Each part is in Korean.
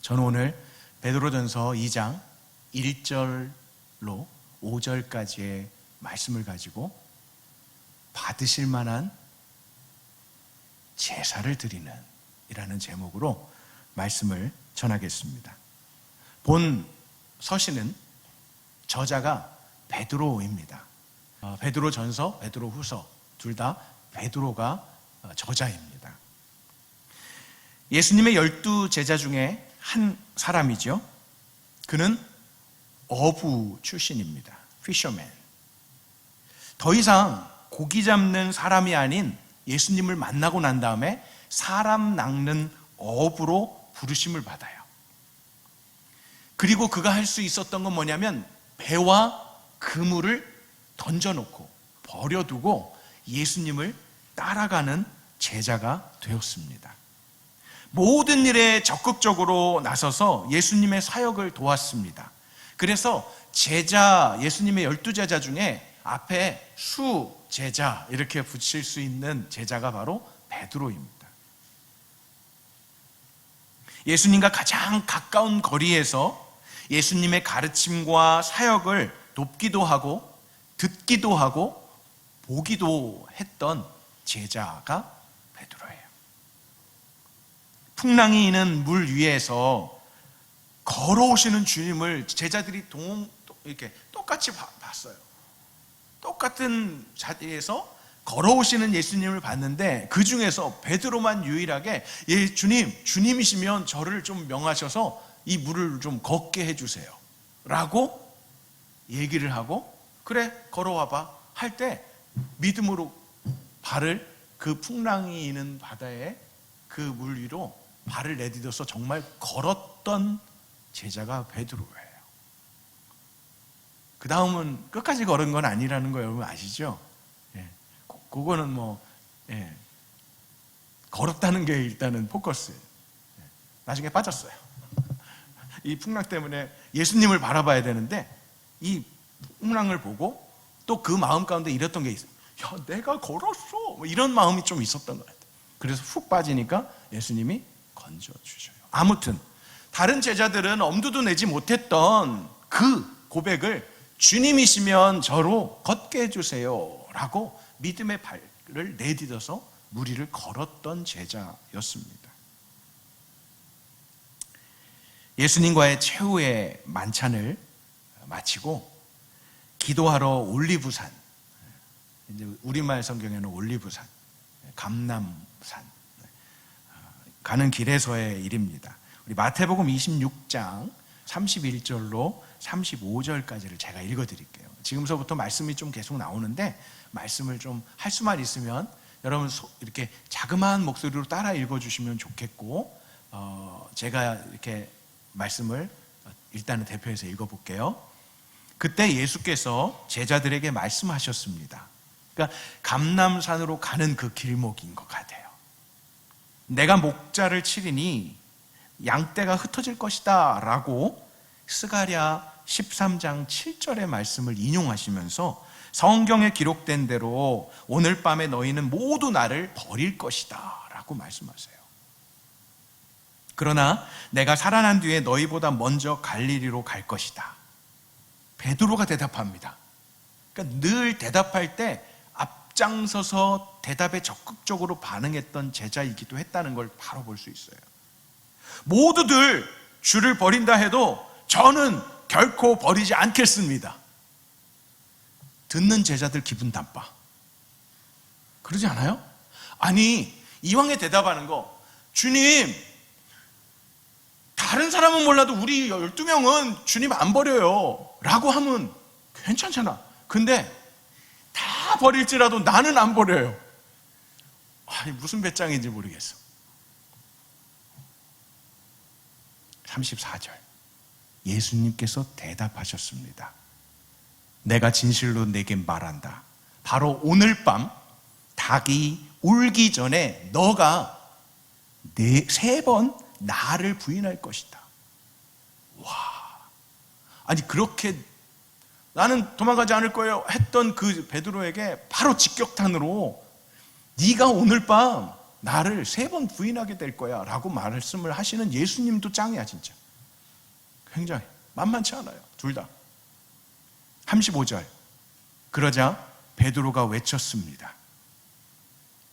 저는 오늘 베드로전서 2장 1절로 5절까지의 말씀을 가지고 받으실 만한 제사를 드리는 이라는 제목으로 말씀을 전하겠습니다. 본 서신은 저자가 베드로입니다. 베드로전서, 베드로후서 둘 다 베드로가 저자입니다. 예수님의 12 제자 중에 한 사람이죠. 그는 어부 출신입니다. 피셔맨. 더 이상 고기 잡는 사람이 아닌 예수님을 만나고 난 다음에 사람 낚는 어부로 부르심을 받아요. 그리고 그가 할 수 있었던 건 뭐냐면 배와 그물을 던져놓고 버려두고 예수님을 따라가는 제자가 되었습니다. 모든 일에 적극적으로 나서서 예수님의 사역을 도왔습니다. 그래서 예수님의 12제자 중에 앞에 수제자 이렇게 붙일 수 있는 제자가 바로 베드로입니다. 예수님과 가장 가까운 거리에서 예수님의 가르침과 사역을 돕기도 하고 듣기도 하고 보기도 했던 제자가 베드로예요. 풍랑이 있는 물 위에서 걸어오시는 주님을 제자들이 이렇게 똑같이 봤어요. 똑같은 자리에서 걸어오시는 예수님을 봤는데 그 중에서 베드로만 유일하게 주님이시면 저를 좀 명하셔서 이 물을 좀 걷게 해주세요 라고 얘기를 하고 그래 걸어와봐 할 때 믿음으로 발을 그 풍랑이 있는 바다에 그 물 위로 발을 내디뎌서 정말 걸었던 제자가 베드로예요. 그 다음은 끝까지 걸은 건 아니라는 거 여러분 아시죠? 그거는 걸었다는 게 일단은 포커스예요. 나중에 빠졌어요. 이 풍랑 때문에 예수님을 바라봐야 되는데 이 풍랑을 보고 또 그 마음 가운데 이랬던 게 있어요. 야, 내가 걸었어. 이런 마음이 좀 있었던 것 같아요. 그래서 훅 빠지니까 예수님이 건져주셔요. 아무튼 다른 제자들은 엄두도 내지 못했던 그 고백을 주님이시면 저로 걷게 해주세요 라고 믿음의 발을 내딛어서 물 위를 걸었던 제자였습니다. 예수님과의 최후의 만찬을 마치고 기도하러 올리브산, 이제 우리말 성경에는 올리브산, 감람산 가는 길에서의 일입니다. 우리 마태복음 26장 31절로 35절까지를 제가 읽어드릴게요. 지금서부터 말씀이 좀 계속 나오는데 말씀을 좀 할 수만 있으면 여러분 이렇게 자그마한 목소리로 따라 읽어주시면 좋겠고 제가 이렇게 말씀을 일단은 대표해서 읽어볼게요. 그때 예수께서 제자들에게 말씀하셨습니다. 그러니까 감람산으로 가는 그 길목인 것 같아요. 내가 목자를 치리니 양떼가 흩어질 것이다 라고 스가랴 13장 7절의 말씀을 인용하시면서 성경에 기록된 대로 오늘 밤에 너희는 모두 나를 버릴 것이다 라고 말씀하세요. 그러나 내가 살아난 뒤에 너희보다 먼저 갈릴리로 갈 것이다. 베드로가 대답합니다. 그러니까 늘 대답할 때 앞장서서 대답에 적극적으로 반응했던 제자이기도 했다는 걸 바로 볼 수 있어요. 모두들 주를 버린다 해도 저는 결코 버리지 않겠습니다. 듣는 제자들 기분 나빠. 그러지 않아요? 아니 이왕에 대답하는 거 주님 다른 사람은 몰라도 우리 12명은 주님 안 버려요 라고 하면 괜찮잖아. 근데 다 버릴지라도 나는 안 버려요. 아니 무슨 배짱인지 모르겠어. 34절 예수님께서 대답하셨습니다. 내가 진실로 내게 말한다. 바로 오늘 밤 닭이 울기 전에 너가 3번 나를 부인할 것이다. 와, 아니 그렇게 나는 도망가지 않을 거예요 했던 그 베드로에게 바로 직격탄으로 네가 오늘 밤 나를 3번 부인하게 될 거야 라고 말씀을 하시는 예수님도 짱이야. 진짜 굉장히 만만치 않아요. 둘 다. 35절, 그러자 베드로가 외쳤습니다.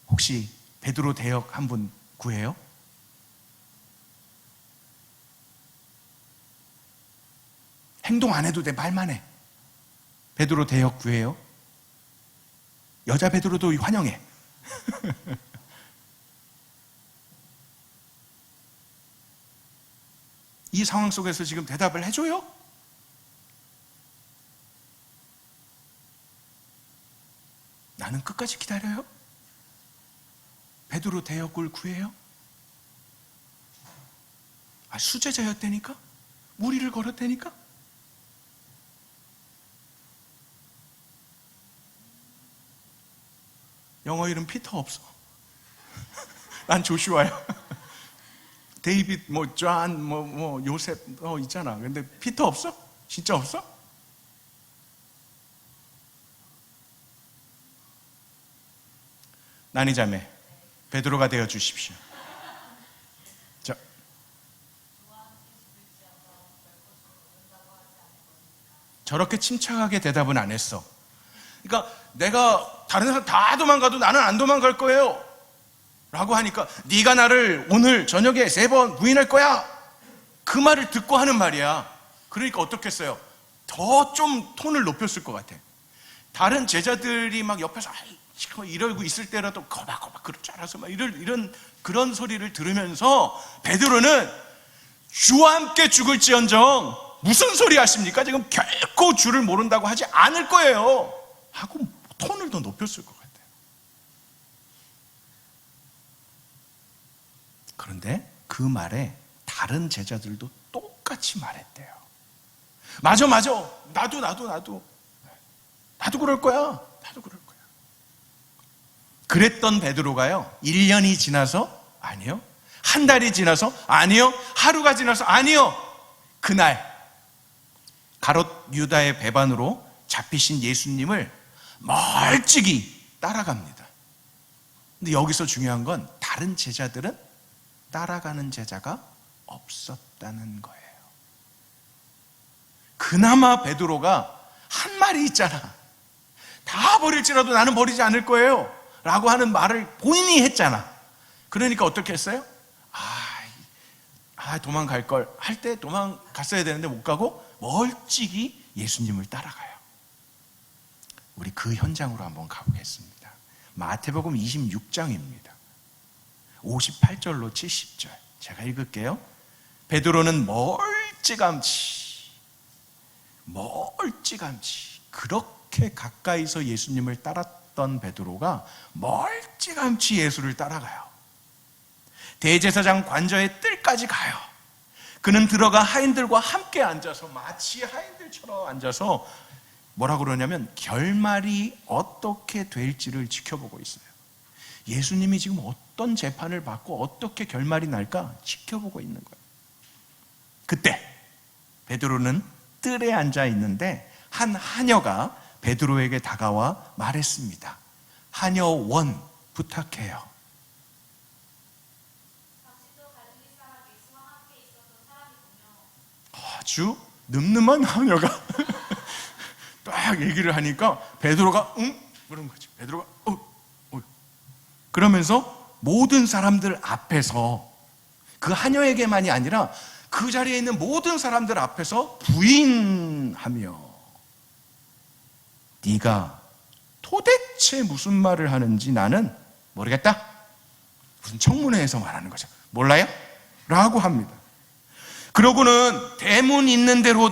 혹시 베드로 대역 한 분 구해요? 행동 안 해도 돼. 말만 해. 베드로 대역 구해요? 여자 베드로도 환영해. 이 상황 속에서 지금 대답을 해줘요? 나는 끝까지 기다려요? 베드로 대역을 구해요? 수제자였다니까? 무리를 걸었다니까? 영어 이름 피터 없어. 난 조슈아야. 데이빗, 존, 요셉 있잖아. 근데 피터 없어? 진짜 없어? 난이자매, 베드로가 되어 주십시오. 자, 저렇게 침착하게 대답은 안 했어. 그러니까 내가 다른 사람 다 도망가도 나는 안 도망갈 거예요 라고 하니까 네가 나를 오늘 저녁에 3번 부인할 거야, 그 말을 듣고 하는 말이야. 그러니까 어떻겠어요? 더 좀 톤을 높였을 것 같아. 다른 제자들이 막 옆에서 이러고 있을 때라도 거박거박 그럴 줄 알아서 막 이런 그런 소리를 들으면서 베드로는 주와 함께 죽을지언정 무슨 소리 하십니까? 지금 결코 주를 모른다고 하지 않을 거예요 하고 톤을 더 높였을 것 같아요. 그런데 그 말에 다른 제자들도 똑같이 말했대요. 맞아 나도 그럴 거야. 나도 그럴 거야. 그랬던 베드로가요, 1년이 지나서 아니요, 한 달이 지나서 아니요, 하루가 지나서 아니요, 그날 가롯 유다의 배반으로 잡히신 예수님을 멀찍이 따라갑니다. 근데 여기서 중요한 건 다른 제자들은 따라가는 제자가 없었다는 거예요. 그나마 베드로가 한 말이 있잖아. 다 버릴지라도 나는 버리지 않을 거예요 라고 하는 말을 본인이 했잖아. 그러니까 어떻게 했어요? 도망갈 걸 할 때 도망갔어야 되는데 못 가고 멀찍이 예수님을 따라가요. 우리 그 현장으로 한번 가보겠습니다. 마태복음 26장입니다. 58절로 70절 제가 읽을게요. 베드로는 멀찌감치 그렇게 가까이서 예수님을 따랐던 베드로가 멀찌감치 예수를 따라가요. 대제사장 관저의 뜰까지 가요. 그는 들어가 하인들과 함께 앉아서 마치 하인들처럼 앉아서 뭐라고 그러냐면 결말이 어떻게 될지를 지켜보고 있어요. 예수님이 지금 어떤 재판을 받고 어떻게 결말이 날까 지켜보고 있는 거예요. 그때 베드로는 뜰에 앉아 있는데 한 하녀가 베드로에게 다가와 말했습니다. 하녀 원 부탁해요. 아주 늠름한 하녀가 딱 얘기를 하니까 베드로가 응? 그런 거지. 베드로가 그러면서 모든 사람들 앞에서, 그 하녀에게만이 아니라 그 자리에 있는 모든 사람들 앞에서 부인하며 네가 도대체 무슨 말을 하는지 나는 모르겠다. 무슨 청문회에서 말하는 거죠. 몰라요? 라고 합니다. 그러고는 대문 있는 데로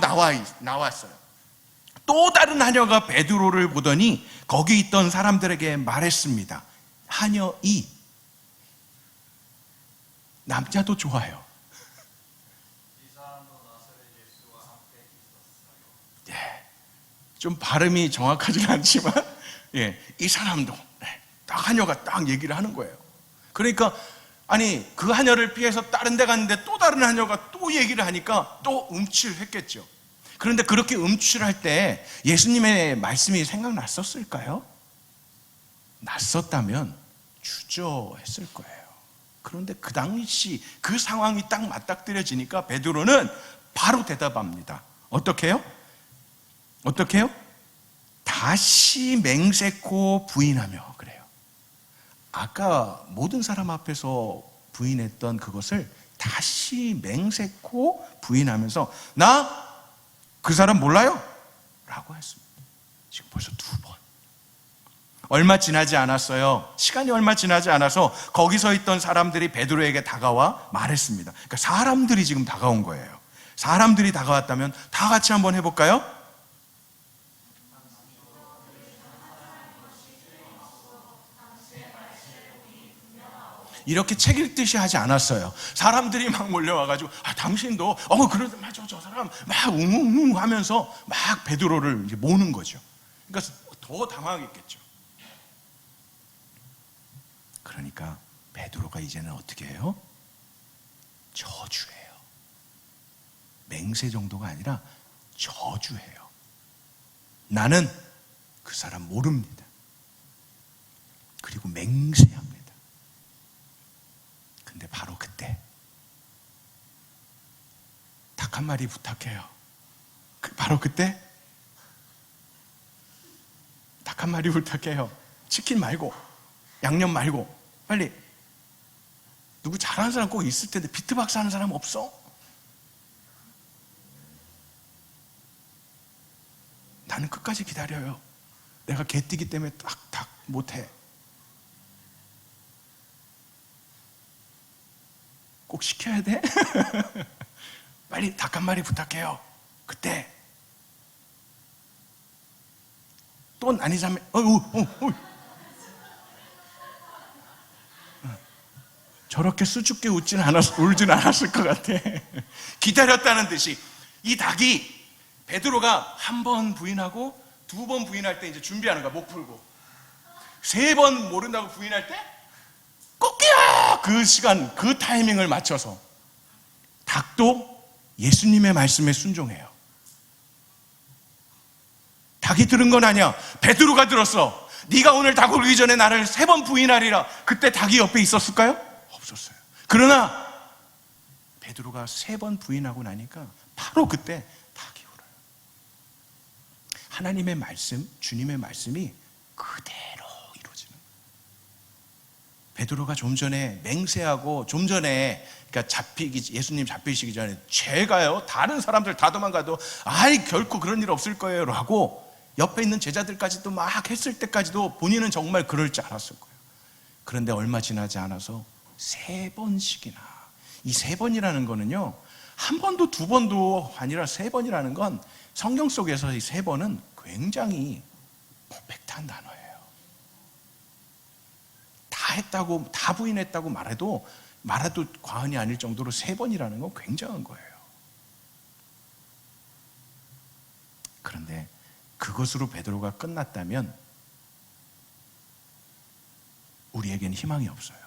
나왔어요. 또 다른 하녀가 베드로를 보더니 거기 있던 사람들에게 말했습니다. 하녀 2. 남자도 좋아요. 좀 발음이 정확하지는 않지만 이 사람도 딱 하녀가 딱 얘기를 하는 거예요. 그러니까 그 하녀를 피해서 다른 데 갔는데 또 다른 하녀가 또 얘기를 하니까 또 음취했겠죠. 그런데 그렇게 음취할 때 예수님의 말씀이 생각났었을까요? 났었다면 주저했을 거예요. 그런데 그 당시 그 상황이 딱 맞닥뜨려지니까 베드로는 바로 대답합니다. 어떻게 해요? 다시 맹세코 부인하며. 그래요. 아까 모든 사람 앞에서 부인했던 그것을 다시 맹세코 부인하면서 나 그 사람 몰라요? 라고 했습니다. 지금 벌써 2번. 얼마 지나지 않았어요. 시간이 얼마 지나지 않아서 거기 서 있던 사람들이 베드로에게 다가와 말했습니다. 그러니까 사람들이 지금 다가온 거예요. 사람들이 다가왔다면 다 같이 한번 해볼까요? 이렇게 책 읽듯이 하지 않았어요. 사람들이 막 몰려와가지고 당신도 그러지 마죠. 저 사람 막 웅웅 하면서 막 베드로를 이제 모는 거죠. 그러니까 더 당황했겠죠. 그러니까 베드로가 이제는 어떻게 해요? 저주해요. 맹세 정도가 아니라 저주해요. 나는 그 사람 모릅니다. 그리고 맹세합니다. 근데 바로 그때 닭 한 마리 부탁해요. 바로 그때 닭 한 마리 부탁해요. 치킨 말고 양념 말고 빨리. 누구 잘하는 사람 꼭 있을 텐데 비트박스 하는 사람 없어? 나는 끝까지 기다려요. 내가 개띠기 때문에 딱 못해. 꼭 시켜야 돼? 빨리 닭 한 마리 부탁해요. 그때 또 아니자면 저렇게 수줍게 울진 않았을 것 같아. 기다렸다는 듯이 이 닭이 베드로가 한 번 부인하고 2번 부인할 때 이제 준비하는 거야. 목 풀고 3번 모른다고 부인할 때 꼭이야! 그 시간, 그 타이밍을 맞춰서 닭도 예수님의 말씀에 순종해요. 닭이 들은 건 아니야. 베드로가 들었어. 네가 오늘 닭 울기 전에 나를 3번 부인하리라. 그때 닭이 옆에 있었을까요? 없었어요. 그러나 베드로가 3번 부인하고 나니까 바로 그때 닭이 울어요. 하나님의 말씀, 주님의 말씀이 그대로 이루어지는 거예요. 베드로가 좀 전에 맹세하고 좀 전에 그러니까 예수님 잡히시기 전에 제가요 다른 사람들 다 도망가도 결코 그런 일 없을 거예요 라고 옆에 있는 제자들까지도 막 했을 때까지도 본인은 정말 그럴 줄 알았을 거예요. 그런데 얼마 지나지 않아서 3번씩이나, 이 3번이라는 거는요 한 번도 2번도 아니라 3번이라는 건 성경 속에서 이 3번은 굉장히 퍼펙트한 단어예요. 다 부인했다고 말해도 과언이 아닐 정도로 3번이라는 건 굉장한 거예요. 그런데 그것으로 베드로가 끝났다면 우리에게는 희망이 없어요.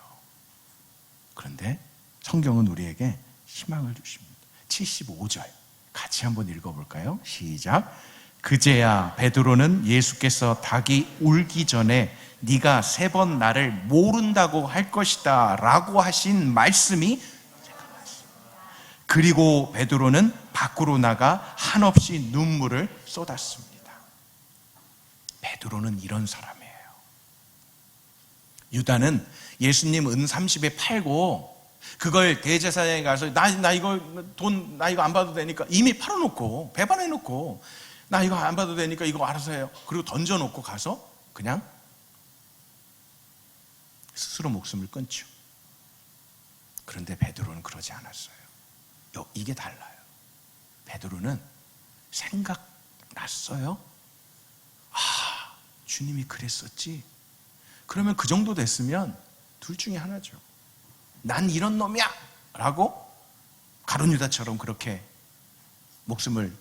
그런데 성경은 우리에게 희망을 주십니다. 75절 같이 한번 읽어볼까요? 시작. 그제야 베드로는 예수께서 닭이 울기 전에 네가 3번 나를 모른다고 할 것이다 라고 하신 말씀이 그리고 베드로는 밖으로 나가 한없이 눈물을 쏟았습니다. 베드로는 이런 사람이에요. 유다는 예수님 은 30에 팔고 그걸 대제사장에 가서 나 이거 안 받아도 되니까 이미 팔아놓고 배반해놓고 나 이거 안 받아도 되니까 이거 알아서 해요. 그리고 던져놓고 가서 그냥 스스로 목숨을 끊죠. 그런데 베드로는 그러지 않았어요. 이게 달라요. 베드로는 생각났어요. 주님이 그랬었지. 그러면 그 정도 됐으면 둘 중에 하나죠. 난 이런 놈이야 라고 가룟 유다처럼 그렇게 목숨을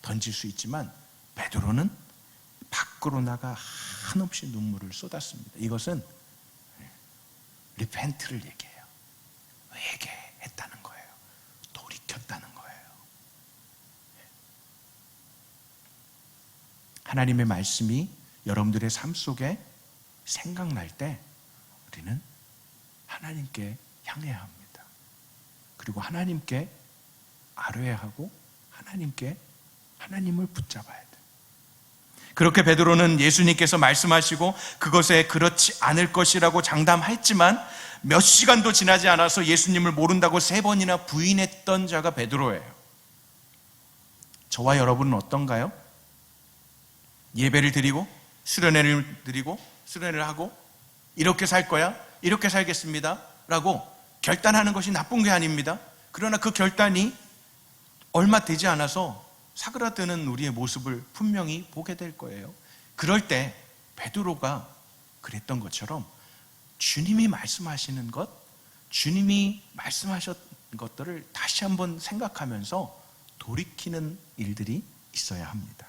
던질 수 있지만 베드로는 밖으로 나가 한없이 눈물을 쏟았습니다. 이것은 리펜트를 얘기해요. 회개했다는 거예요. 돌이켰다는 거예요. 하나님의 말씀이 여러분들의 삶 속에 생각날 때 우리는 하나님께 향해야 합니다. 그리고 하나님께 아뢰야 하고 하나님을 붙잡아야 돼. 그렇게 베드로는 예수님께서 말씀하시고 그것에 그렇지 않을 것이라고 장담했지만 몇 시간도 지나지 않아서 예수님을 모른다고 3번이나 부인했던 자가 베드로예요. 저와 여러분은 어떤가요? 예배를 드리고 수련회를 드리고 수련회를 하고 이렇게 살 거야, 이렇게 살겠습니다 라고 결단하는 것이 나쁜 게 아닙니다. 그러나 그 결단이 얼마 되지 않아서 사그라드는 우리의 모습을 분명히 보게 될 거예요. 그럴 때 베드로가 그랬던 것처럼 주님이 말씀하시는 것, 주님이 말씀하셨던 것들을 다시 한번 생각하면서 돌이키는 일들이 있어야 합니다.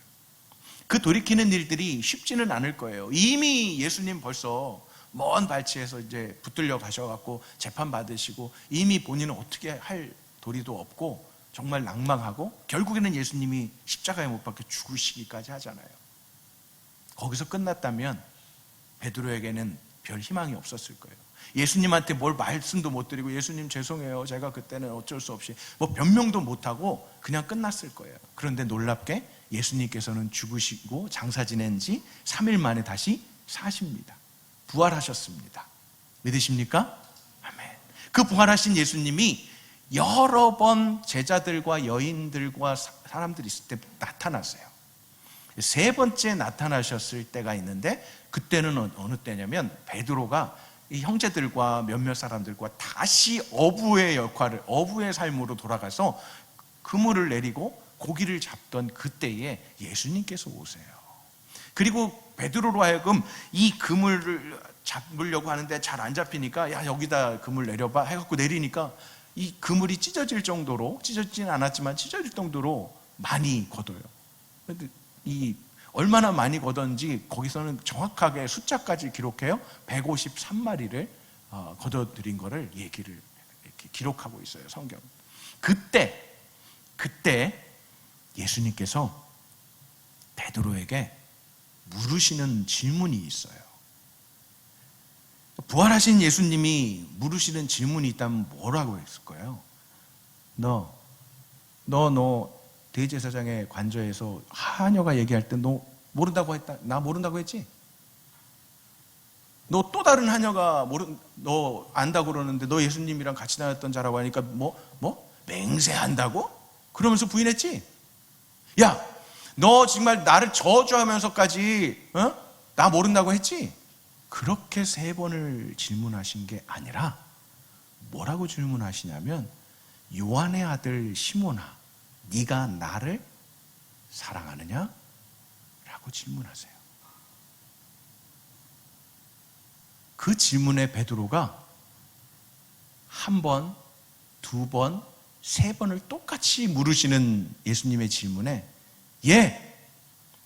그 돌이키는 일들이 쉽지는 않을 거예요. 이미 예수님 벌써 먼 발치에서 이제 붙들려 가셔갖고 재판 받으시고 이미 본인은 어떻게 할 도리도 없고 정말 낭망하고 결국에는 예수님이 십자가에 못 박혀 죽으시기까지 하잖아요. 거기서 끝났다면 베드로에게는 별 희망이 없었을 거예요. 예수님한테 뭘 말씀도 못 드리고 예수님 죄송해요, 제가 그때는 어쩔 수 없이 뭐 변명도 못하고 그냥 끝났을 거예요. 그런데 놀랍게 예수님께서는 죽으시고 장사 지낸 지 3일 만에 다시 사십니다. 부활하셨습니다. 믿으십니까? 아멘. 그 부활하신 예수님이 여러 번 제자들과 여인들과 사람들이 있을 때 나타났어요. 3번째 나타나셨을 때가 있는데 그때는 어느 때냐면 베드로가 이 형제들과 몇몇 사람들과 다시 어부의 역할을, 어부의 삶으로 돌아가서 그물을 내리고 고기를 잡던 그때에 예수님께서 오세요. 그리고 베드로로 하여금 이 그물을 잡으려고 하는데 잘 안 잡히니까 야 여기다 그물 내려봐 해갖고 내리니까 이 그물이 찢어질 정도로, 찢어지진 않았지만 찢어질 정도로 많이 걷어요. 근데 이 얼마나 많이 걷었는지 거기서는 정확하게 숫자까지 기록해요. 153마리를 걷어들인 거를 얘기를 이렇게 기록하고 있어요, 성경. 그때 예수님께서 베드로에게 물으시는 질문이 있어요. 부활하신 예수님이 물으시는 질문이 있다면 뭐라고 했을 거예요? 너 대제사장의 관저에서 하녀가 얘기할 때 너 모른다고 했다. 나 모른다고 했지? 너 또 다른 하녀가 너 안다고 그러는데 너 예수님이랑 같이 다녔던 자라고 하니까 맹세한다고? 그러면서 부인했지? 야, 너 정말 나를 저주하면서까지 나 모른다고 했지? 그렇게 3번을 질문하신 게 아니라 뭐라고 질문하시냐면 요한의 아들 시몬아, 네가 나를 사랑하느냐? 라고 질문하세요. 그 질문에 베드로가 1번, 2번, 3번을 똑같이 물으시는 예수님의 질문에 예,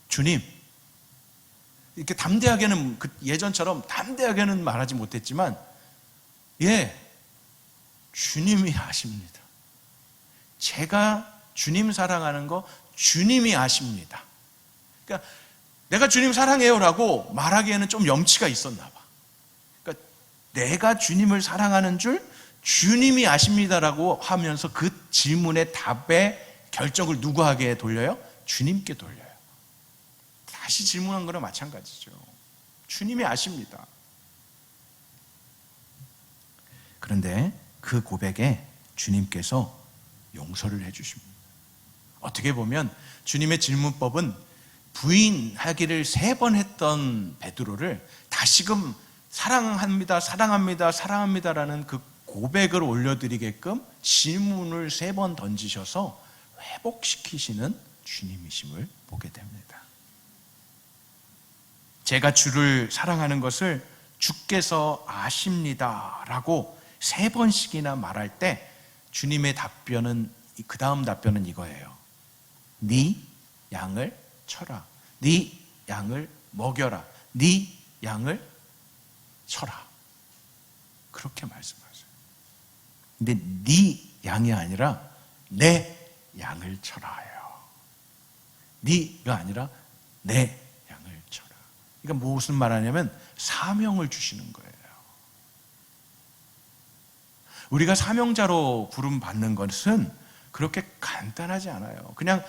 주님, 이렇게 담대하게는 예전처럼 담대하게는 말하지 못했지만 예, 주님이 아십니다. 제가 주님 사랑하는 거 주님이 아십니다. 그러니까 내가 주님 사랑해요라고 말하기에는 좀 염치가 있었나 봐. 그러니까 내가 주님을 사랑하는 줄 주님이 아십니다라고 하면서 그 질문의 답의 결정을 누구에게 돌려요? 주님께 돌려요. 다시 질문한 거랑 마찬가지죠. 주님이 아십니다. 그런데 그 고백에 주님께서 용서를 해주십니다. 어떻게 보면 주님의 질문법은 부인하기를 3번 했던 베드로를 다시금 사랑합니다, 사랑합니다, 사랑합니다라는 그 고백을 올려드리게끔 질문을 3번 던지셔서 회복시키시는 주님이심을 보게 됩니다. 제가 주를 사랑하는 것을 주께서 아십니다 라고 3번씩이나 말할 때 주님의 답변은, 그 다음 답변은 이거예요. 네 양을 쳐라, 네 양을 먹여라, 네 양을 쳐라, 그렇게 말씀하세요. 근데 네 양이 아니라 내 양을 쳐라예요. 네가 아니라 내 양을 쳐라. 그러니까 무슨 말하냐면 사명을 주시는 거예요. 우리가 사명자로 부름 받는 것은 그렇게 간단하지 않아요. 그냥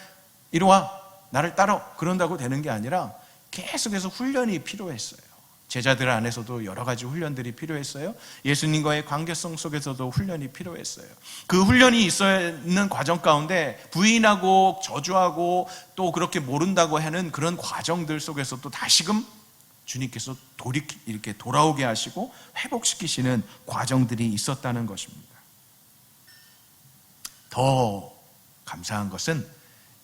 이리 와, 나를 따라 그런다고 되는 게 아니라 계속해서 훈련이 필요했어요. 제자들 안에서도 여러 가지 훈련들이 필요했어요. 예수님과의 관계성 속에서도 훈련이 필요했어요. 그 훈련이 있는 과정 가운데 부인하고 저주하고 또 그렇게 모른다고 하는 그런 과정들 속에서 또 다시금 주님께서 이렇게 돌아오게 하시고 회복시키시는 과정들이 있었다는 것입니다. 더 감사한 것은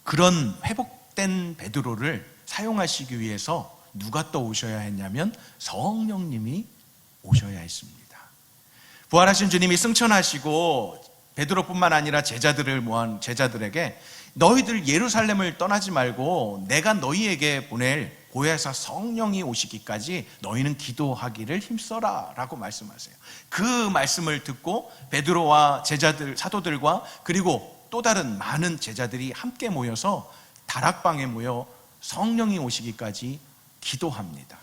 그런 회복된 베드로를 사용하시기 위해서 누가 또 오셔야 했냐면 성령님이 오셔야 했습니다. 부활하신 주님이 승천하시고 베드로뿐만 아니라 제자들을 모한 제자들에게 너희들 예루살렘을 떠나지 말고 내가 너희에게 보낼 보혜사 성령이 오시기까지 너희는 기도하기를 힘써라 라고 말씀하세요. 그 말씀을 듣고 베드로와 제자들, 사도들과 그리고 또 다른 많은 제자들이 함께 모여서 다락방에 모여 성령이 오시기까지 기도합니다.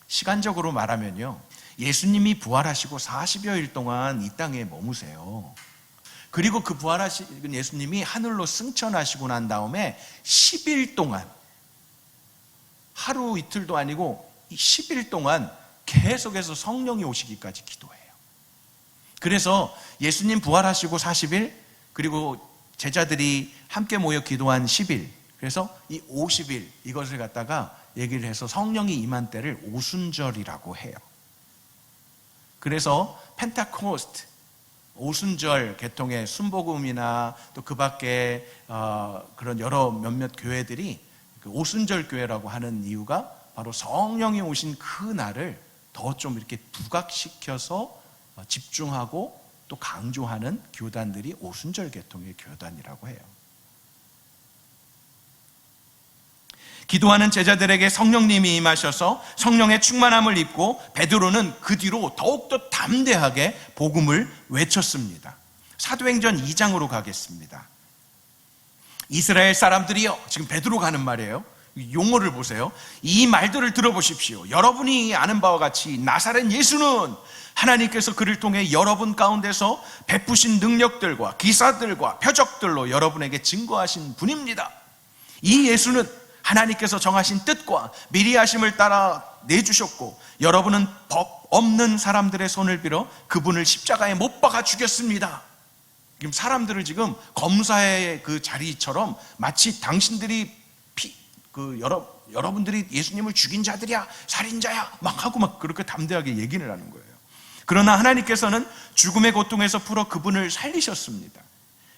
시간적으로 말하면요, 예수님이 부활하시고 40여일 동안 이 땅에 머무세요. 그리고 그 부활하신 예수님이 하늘로 승천하시고 난 다음에 10일 동안, 하루 이틀도 아니고 10일 동안 계속해서 성령이 오시기까지 기도해요. 그래서 예수님 부활하시고 40일, 그리고 제자들이 함께 모여 기도한 10일, 그래서 이 50일 이것을 갖다가 얘기를 해서 성령이 임한 때를 오순절이라고 해요. 그래서 펜타코스트, 오순절 계통의 순복음이나 또 그 밖에 그런 몇몇 교회들이 그 오순절 교회라고 하는 이유가 바로 성령이 오신 그 날을 더 좀 이렇게 부각시켜서 집중하고 또 강조하는 교단들이 오순절 계통의 교단이라고 해요. 기도하는 제자들에게 성령님이 임하셔서 성령의 충만함을 입고 베드로는 그 뒤로 더욱더 담대하게 복음을 외쳤습니다. 사도행전 2장으로 가겠습니다. 이스라엘 사람들이여, 지금 베드로가 하는 말이에요. 용어를 보세요. 이 말들을 들어보십시오. 여러분이 아는 바와 같이 나사렛 예수는 하나님께서 그를 통해 여러분 가운데서 베푸신 능력들과 기사들과 표적들로 여러분에게 증거하신 분입니다. 이 예수는 하나님께서 정하신 뜻과 미리 하심을 따라 내주셨고 여러분은 법 없는 사람들의 손을 빌어 그분을 십자가에 못 박아 죽였습니다. 지금 사람들을 지금 검사의 그 자리처럼 마치 당신들이 여러분들이 예수님을 죽인 자들이야, 살인자야 막 하고 막 그렇게 담대하게 얘기를 하는 거예요. 그러나 하나님께서는 죽음의 고통에서 풀어 그분을 살리셨습니다.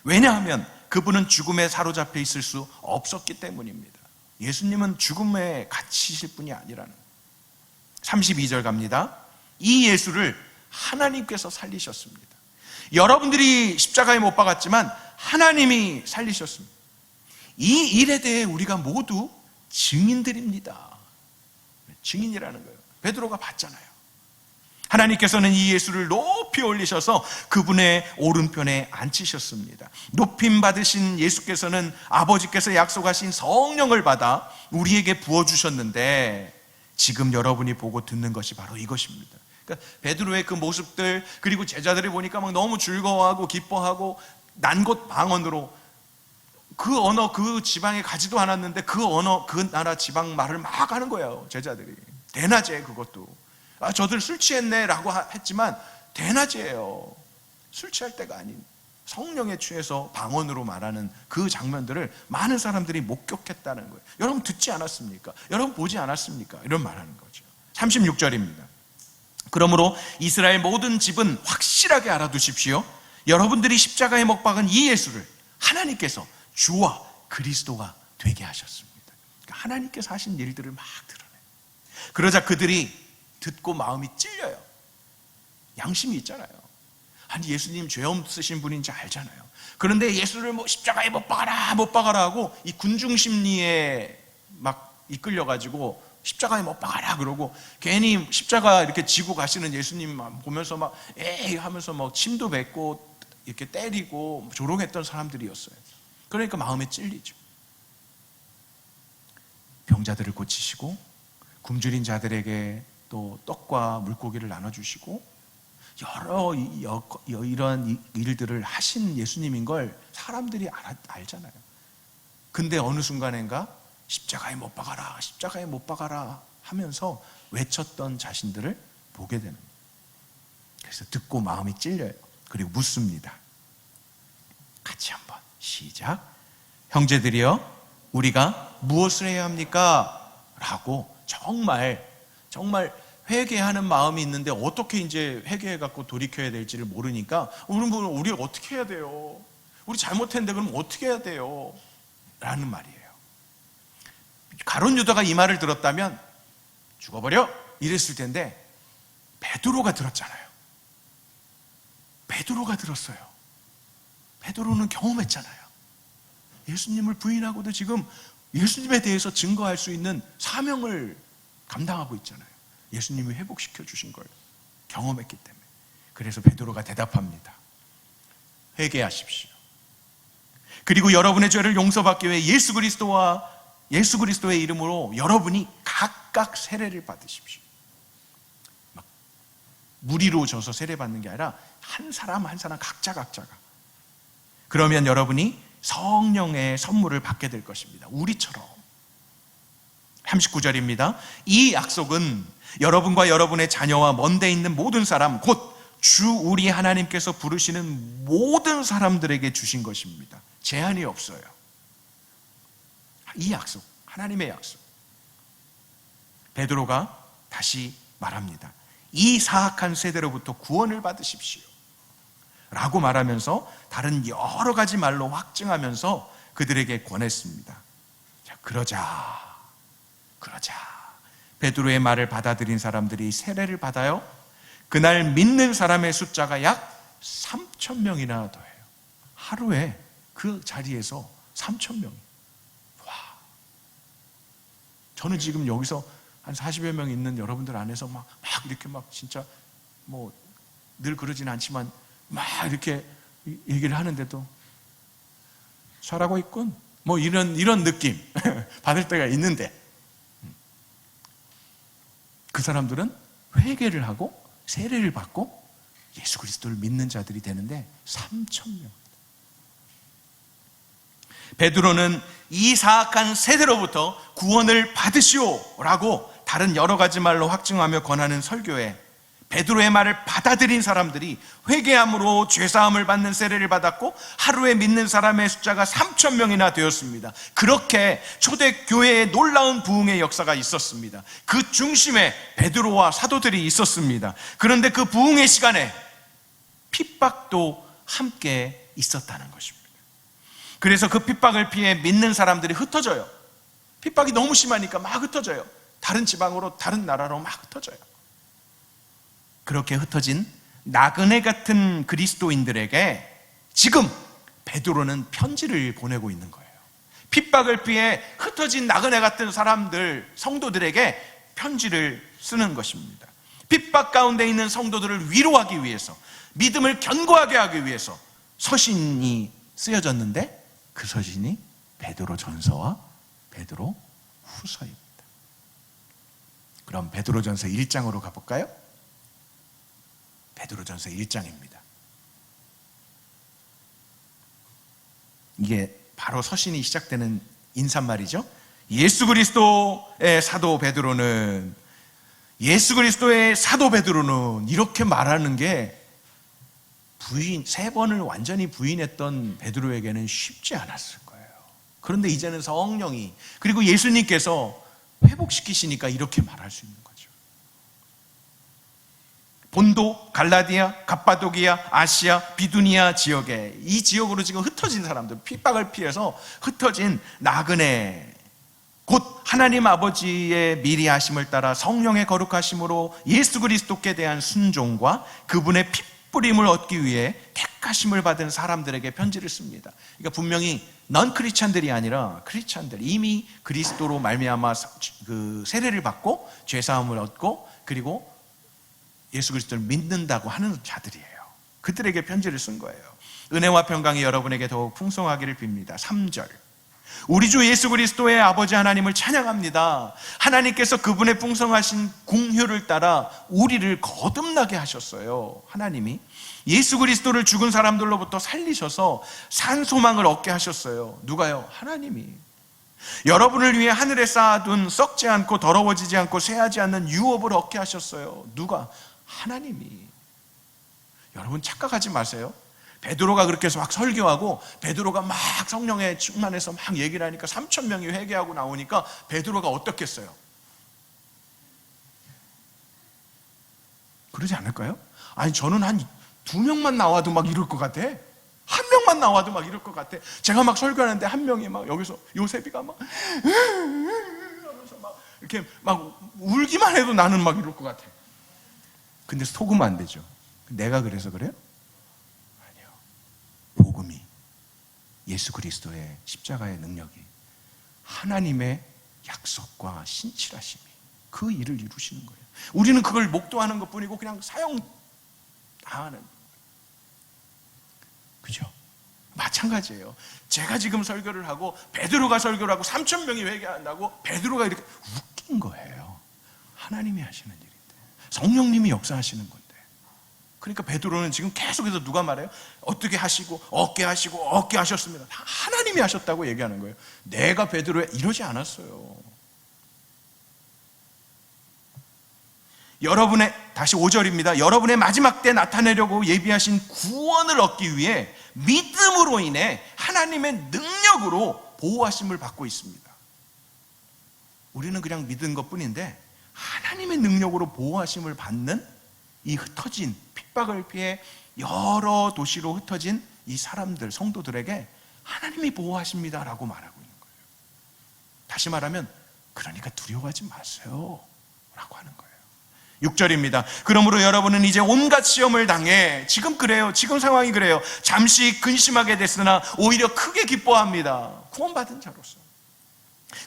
왜냐하면 그분은 죽음에 사로잡혀 있을 수 없었기 때문입니다. 예수님은 죽음에 갇히실 분이 아니라는 거예요. 32절 갑니다. 이 예수를 하나님께서 살리셨습니다. 여러분들이 십자가에 못 박았지만 하나님이 살리셨습니다. 이 일에 대해 우리가 모두 증인들입니다. 증인이라는 거예요. 베드로가 봤잖아요. 하나님께서는 이 예수를 높이 올리셔서 그분의 오른편에 앉히셨습니다. 높임 받으신 예수께서는 아버지께서 약속하신 성령을 받아 우리에게 부어주셨는데 지금 여러분이 보고 듣는 것이 바로 이것입니다. 그러니까 베드로의 그 모습들, 그리고 제자들이 보니까 막 너무 즐거워하고 기뻐하고 난곳 방언으로 그 언어, 그 지방에 가지도 않았는데 그 언어, 그 나라 지방 말을 막 하는 거예요. 제자들이 대낮에. 그것도 저들 술 취했네 라고 했지만 대낮이에요. 술 취할 때가 아닌 성령에 취해서 방언으로 말하는 그 장면들을 많은 사람들이 목격했다는 거예요. 여러분 듣지 않았습니까? 여러분 보지 않았습니까? 이런 말하는 거죠. 36절입니다. 그러므로 이스라엘 모든 집은 확실하게 알아두십시오. 여러분들이 십자가에 못 박은 이 예수를 하나님께서 주와 그리스도가 되게 하셨습니다. 그러니까 하나님께서 하신 일들을 막 드러내요. 그러자 그들이 듣고 마음이 찔려요. 양심이 있잖아요. 아니 예수님 죄 없으신 분인지 알잖아요. 그런데 예수를 뭐 십자가에 못 박아라 하고 이 군중 심리에 막 이끌려가지고 십자가에 못 박아라 그러고 괜히 십자가 이렇게 지고 가시는 예수님 보면서 막 에이 하면서 막 침도 뱉고 이렇게 때리고 조롱했던 사람들이었어요. 그러니까 마음에 찔리죠. 병자들을 고치시고 굶주린 자들에게 또 떡과 물고기를 나눠주시고 여러 이런 일들을 하신 예수님인 걸 사람들이 알잖아요. 근데 어느 순간인가 십자가에 못 박아라, 십자가에 못 박아라 하면서 외쳤던 자신들을 보게 되는 거예요. 그래서 듣고 마음이 찔려요. 그리고 묻습니다. 같이 한번 시작. 형제들이여, 우리가 무엇을 해야 합니까? 라고 정말 회개하는 마음이 있는데 어떻게 이제 회개해갖고 돌이켜야 될지를 모르니까 우리 어떻게 해야 돼요? 우리 잘못했는데 그럼 어떻게 해야 돼요? 라는 말이에요. 가룟 유다가 이 말을 들었다면 죽어버려 이랬을 텐데 베드로가 들었잖아요. 베드로가 들었어요. 베드로는 경험했잖아요. 예수님을 부인하고도 지금 예수님에 대해서 증거할 수 있는 사명을 감당하고 있잖아요. 예수님이 회복시켜 주신 걸 경험했기 때문에. 그래서 베드로가 대답합니다. 회개하십시오. 그리고 여러분의 죄를 용서받기 위해 예수 그리스도의 이름으로 여러분이 각각 세례를 받으십시오. 막 무리로 져서 세례받는 게 아니라 한 사람 한 사람 각자가. 그러면 여러분이 성령의 선물을 받게 될 것입니다. 우리처럼. 39절입니다. 이 약속은 여러분과 여러분의 자녀와 먼데 있는 모든 사람, 곧 주 우리 하나님께서 부르시는 모든 사람들에게 주신 것입니다. 제한이 없어요. 이 약속, 하나님의 약속. 베드로가 다시 말합니다. 이 사악한 세대로부터 구원을 받으십시오 라고 말하면서 다른 여러 가지 말로 확증하면서 그들에게 권했습니다. 자, 그러자 베드로의 말을 받아들인 사람들이 세례를 받아요. 그날 믿는 사람의 숫자가 약 3,000명이나 더해요. 하루에 그 자리에서 3,000명이. 와. 저는 지금 여기서 한 40여 명 있는 여러분들 안에서 막 이렇게 진짜 늘 그러진 않지만 막 이렇게 얘기를 하는데도 잘하고 있군. 이런 느낌 받을 때가 있는데 그 사람들은 회개를 하고 세례를 받고 예수 그리스도를 믿는 자들이 되는데 3,000명. 베드로는 이 사악한 세대로부터 구원을 받으시오라고 다른 여러 가지 말로 확증하며 권하는 설교에 베드로의 말을 받아들인 사람들이 회개함으로 죄사함을 받는 세례를 받았고 하루에 믿는 사람의 숫자가 3,000명이나 되었습니다. 그렇게 초대교회의 놀라운 부흥의 역사가 있었습니다. 그 중심에 베드로와 사도들이 있었습니다. 그런데 그 부흥의 시간에 핍박도 함께 있었다는 것입니다. 그래서 그 핍박을 피해 믿는 사람들이 흩어져요. 핍박이 너무 심하니까 막 흩어져요. 다른 지방으로, 다른 나라로 막 흩어져요. 그렇게 흩어진 나그네 같은 그리스도인들에게 지금 베드로는 편지를 보내고 있는 거예요. 핍박을 피해 흩어진 나그네 같은 사람들, 성도들에게 편지를 쓰는 것입니다. 핍박 가운데 있는 성도들을 위로하기 위해서, 믿음을 견고하게 하기 위해서 서신이 쓰여졌는데 그 서신이 베드로 전서와 베드로 후서입니다. 그럼 베드로 전서 1장으로 가볼까요? 베드로전서 1장입니다. 이게 바로 서신이 시작되는 인사말이죠. 예수 그리스도의 사도 베드로는 이렇게 말하는 게 세 번을 완전히 부인했던 베드로에게는 쉽지 않았을 거예요. 그런데 이제는 성령이 그리고 예수님께서 회복시키시니까 이렇게 말할 수 있는 거예요. 본도, 갈라디아, 갑바도기아, 아시아, 비두니아 지역에 이 지역으로 지금 흩어진 사람들, 핍박을 피해서 흩어진 나그네, 곧 하나님 아버지의 미리 하심을 따라 성령의 거룩하심으로 예수 그리스도께 대한 순종과 그분의 핏뿌림을 얻기 위해 택하심을 받은 사람들에게 편지를 씁니다. 그러니까 분명히 넌 크리스찬들이 아니라 크리스찬들, 이미 그리스도로 말미암아 그 세례를 받고 죄사함을 얻고 그리고 예수 그리스도를 믿는다고 하는 자들이에요. 그들에게 편지를 쓴 거예요. 은혜와 평강이 여러분에게 더욱 풍성하기를 빕니다. 3절 우리 주 예수 그리스도의 아버지 하나님을 찬양합니다. 하나님께서 그분의 풍성하신 궁휼을 따라 우리를 거듭나게 하셨어요. 하나님이 예수 그리스도를 죽은 사람들로부터 살리셔서 산 소망을 얻게 하셨어요. 누가요? 하나님이. 여러분을 위해 하늘에 쌓아둔 썩지 않고 더러워지지 않고 쇠하지 않는 유업을 얻게 하셨어요. 누가? 하나님이. 여러분 착각하지 마세요. 베드로가 그렇게 해서 막 설교하고 베드로가 막 성령에 충만해서 막 얘기를 하니까 3,000명이 회개하고 나오니까 베드로가 어떻겠어요? 그러지 않을까요? 아니 저는 한 2명만 나와도 막 이럴 것 같아. 1명만 나와도 막 이럴 것 같아. 제가 막 설교하는데 1명이 막 여기서 요셉이가 막 하면서 막 이렇게 막 울기만 해도 나는 막 이럴 것 같아. 근데 속으면 안 되죠. 내가 그래서 그래요? 아니요. 복음이, 예수 그리스도의 십자가의 능력이, 하나님의 약속과 신실하심이 그 일을 이루시는 거예요. 우리는 그걸 목도하는 것뿐이고 그냥 사용 당하는, 그죠? 마찬가지예요. 제가 지금 설교를 하고 베드로가 설교를 하고 3,000명이 회개한다고 베드로가 이렇게 웃긴 거예요. 하나님이 하시는 일인데, 성령님이 역사하시는 건데. 그러니까 베드로는 지금 계속해서 누가 말해요? 어떻게 하시고 얻게 하시고 얻게 하셨습니다. 다 하나님이 하셨다고 얘기하는 거예요. 내가 베드로에 이러지 않았어요. 여러분의, 다시 5절입니다. 여러분의 마지막 때 나타내려고 예비하신 구원을 얻기 위해 믿음으로 인해 하나님의 능력으로 보호하심을 받고 있습니다. 우리는 그냥 믿은 것뿐인데 하나님의 능력으로 보호하심을 받는 이 흩어진, 핍박을 피해 여러 도시로 흩어진 이 사람들, 성도들에게 하나님이 보호하십니다라고 말하고 있는 거예요. 다시 말하면 그러니까 두려워하지 마세요 라고 하는 거예요. 6절입니다. 그러므로 여러분은 이제 온갖 시험을 당해, 지금 그래요, 지금 상황이 그래요, 잠시 근심하게 됐으나 오히려 크게 기뻐합니다. 구원받은 자로서.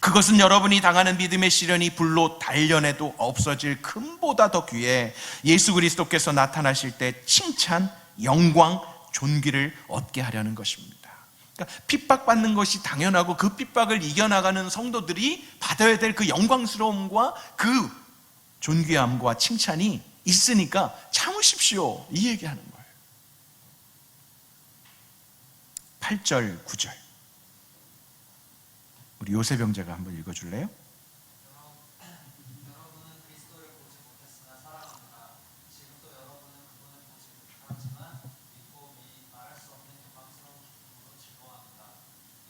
그것은 여러분이 당하는 믿음의 시련이 불로 단련해도 없어질 금보다 더 귀해 예수 그리스도께서 나타나실 때 칭찬, 영광, 존귀를 얻게 하려는 것입니다. 그러니까 핍박받는 것이 당연하고 그 핍박을 이겨나가는 성도들이 받아야 될 그 영광스러움과 그 존귀함과 칭찬이 있으니까 참으십시오, 이 얘기하는 거예요. 8절, 9절 우리 요셉 형제가 한번 읽어줄래요? 여러분은 그리스도를 보지 못했으나 사랑합니다. 지금도 여러분은 그분을 보지 못하지만 믿고 말할 수 없는 영광스러운 기쁨으로 즐거워합니다.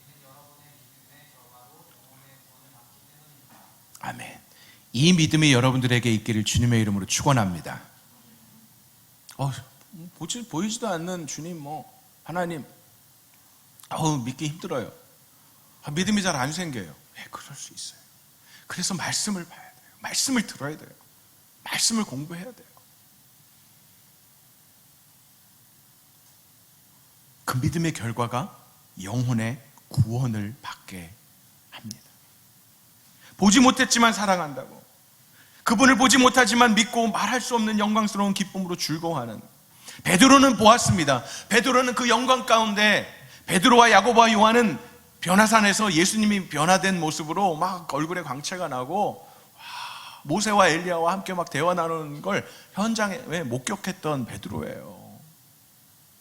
이는 여러분의 믿음의 결과로 영혼의 구원을 받기 때문입니다. 아멘. 이 믿음이 여러분들에게 있기를 주님의 이름으로 축원합니다. 보이지도 않는 주님, 하나님, 믿기 힘들어요. 믿음이 잘 안 생겨요. 왜 그럴 수 있어요? 그래서 말씀을 봐야 돼요. 말씀을 들어야 돼요. 말씀을 공부해야 돼요. 그 믿음의 결과가 영혼의 구원을 받게 합니다. 보지 못했지만 사랑한다고, 그분을 보지 못하지만 믿고 말할 수 없는 영광스러운 기쁨으로 즐거워하는 베드로는 보았습니다. 베드로는 그 영광 가운데, 베드로와 야고보와 요한은 변화산에서 예수님이 변화된 모습으로 막 얼굴에 광채가 나고 모세와 엘리야와 함께 막 대화 나누는 걸 현장에 목격했던 베드로예요.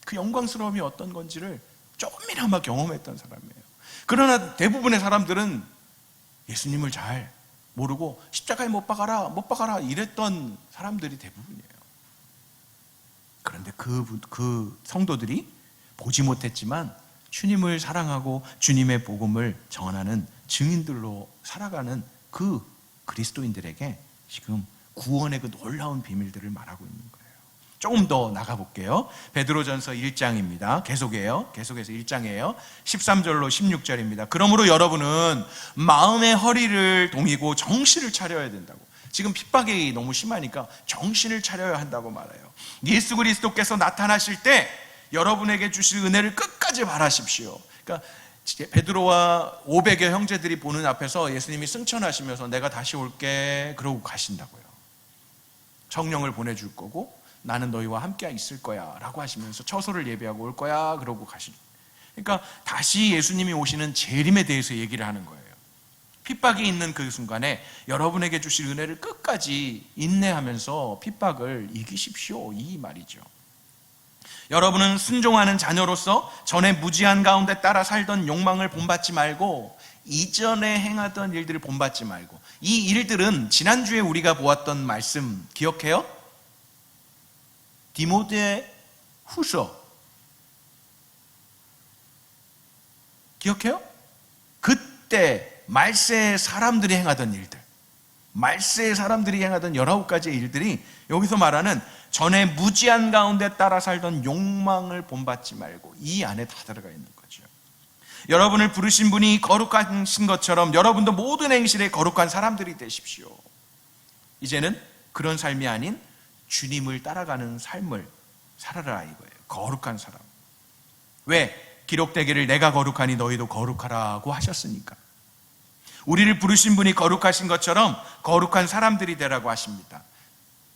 그 영광스러움이 어떤 건지를 조금이나마 경험했던 사람이에요. 그러나 대부분의 사람들은 예수님을 잘 모르고 십자가에 못 박아라 이랬던 사람들이 대부분이에요. 그런데 그 성도들이 보지 못했지만 주님을 사랑하고 주님의 복음을 전하는 증인들로 살아가는 그 그리스도인들에게 지금 구원의 그 놀라운 비밀들을 말하고 있는 거예요. 조금 더 나가볼게요. 베드로전서 1장입니다. 계속해서 1장이에요. 13절로 16절입니다. 그러므로 여러분은 마음의 허리를 동이고 정신을 차려야 된다고. 지금 핍박이 너무 심하니까 정신을 차려야 한다고 말해요. 예수 그리스도께서 나타나실 때 여러분에게 주실 은혜를 끝까지 바라십시오. 그러니까 베드로와 500여 형제들이 보는 앞에서 예수님이 승천하시면서 내가 다시 올게 그러고 가신다고요. 성령을 보내줄 거고 나는 너희와 함께 있을 거야 라고 하시면서 처소를 예비하고 올 거야 그러고 가신. 그러니까 다시 예수님이 오시는 재림에 대해서 얘기를 하는 거예요. 핍박이 있는 그 순간에 여러분에게 주실 은혜를 끝까지 인내하면서 핍박을 이기십시오, 이 말이죠. 여러분은 순종하는 자녀로서 전에 무지한 가운데 따라 살던 욕망을 본받지 말고 이전에 행하던 일들을 본받지 말고, 이 일들은 지난주에 우리가 보았던 말씀 기억해요? 디모데 후서 기억해요? 그때 말세의 사람들이 행하던 일들, 말세의 사람들이 행하던 19가지의 일들이 여기서 말하는 전에 무지한 가운데 따라 살던 욕망을 본받지 말고, 이 안에 다 들어가 있는 거죠. 여러분을 부르신 분이 거룩하신 것처럼 여러분도 모든 행실에 거룩한 사람들이 되십시오. 이제는 그런 삶이 아닌 주님을 따라가는 삶을 살아라 이거예요. 거룩한 사람. 왜? 기록되기를 내가 거룩하니 너희도 거룩하라고 하셨으니까. 우리를 부르신 분이 거룩하신 것처럼 거룩한 사람들이 되라고 하십니다.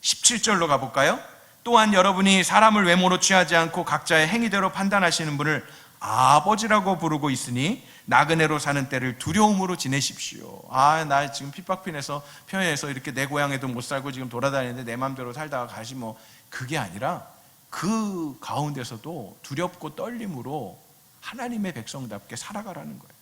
17절로 가볼까요? 또한 여러분이 사람을 외모로 취하지 않고 각자의 행위대로 판단하시는 분을 아버지라고 부르고 있으니 나그네로 사는 때를 두려움으로 지내십시오. 나 지금 핍박편에서 이렇게 내 고향에도 못 살고 지금 돌아다니는데 내 마음대로 살다가 가시, 그게 아니라 그 가운데서도 두렵고 떨림으로 하나님의 백성답게 살아가라는 거예요.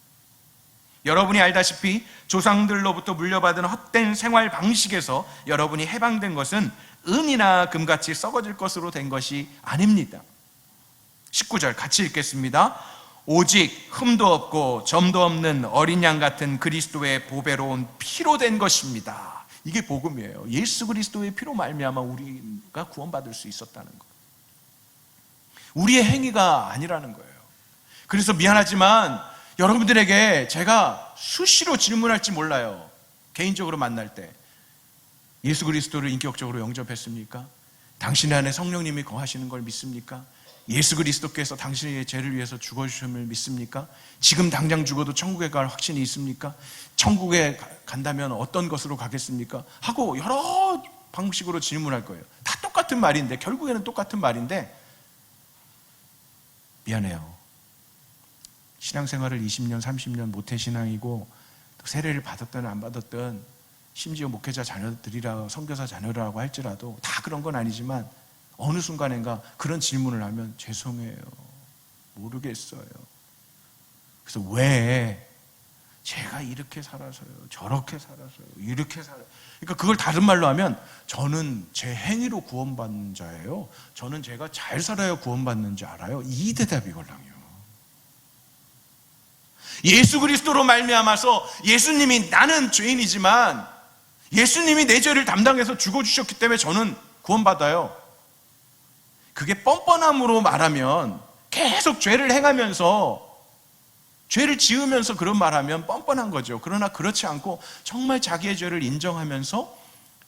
여러분이 알다시피 조상들로부터 물려받은 헛된 생활 방식에서 여러분이 해방된 것은 은이나 금같이 썩어질 것으로 된 것이 아닙니다. 19절 같이 읽겠습니다. 오직 흠도 없고 점도 없는 어린 양 같은 그리스도의 보배로운 피로 된 것입니다. 이게 복음이에요. 예수 그리스도의 피로 말미암아 우리가 구원받을 수 있었다는 것. 우리의 행위가 아니라는 거예요. 그래서 미안하지만 여러분들에게 제가 수시로 질문할지 몰라요. 개인적으로 만날 때 예수 그리스도를 인격적으로 영접했습니까? 당신의 안에 성령님이 거하시는 걸 믿습니까? 예수 그리스도께서 당신의 죄를 위해서 죽어주심을 믿습니까? 지금 당장 죽어도 천국에 갈 확신이 있습니까? 천국에 간다면 어떤 것으로 가겠습니까? 하고 여러 방식으로 질문할 거예요. 다 똑같은 말인데, 결국에는 똑같은 말인데, 미안해요. 신앙생활을 20년, 30년 모태신앙이고 세례를 받았든 안 받았든, 심지어 목회자 자녀들이라 선교사 자녀라고 할지라도 다 그런 건 아니지만 어느 순간인가 그런 질문을 하면 죄송해요, 모르겠어요. 그래서 왜 제가 이렇게 살아서요, 저렇게 살아서요, 이렇게 살아요. 그러니까 그걸 다른 말로 하면 저는 제 행위로 구원받는 자예요, 저는 제가 잘 살아야 구원받는 줄 알아요, 이 대답이걸랑요. 예수 그리스도로 말미암아서 예수님이, 나는 죄인이지만 예수님이 내 죄를 담당해서 죽어주셨기 때문에 저는 구원받아요. 그게 뻔뻔함으로 말하면, 계속 죄를 행하면서 죄를 지으면서 그런 말하면 뻔뻔한 거죠. 그러나 그렇지 않고 정말 자기의 죄를 인정하면서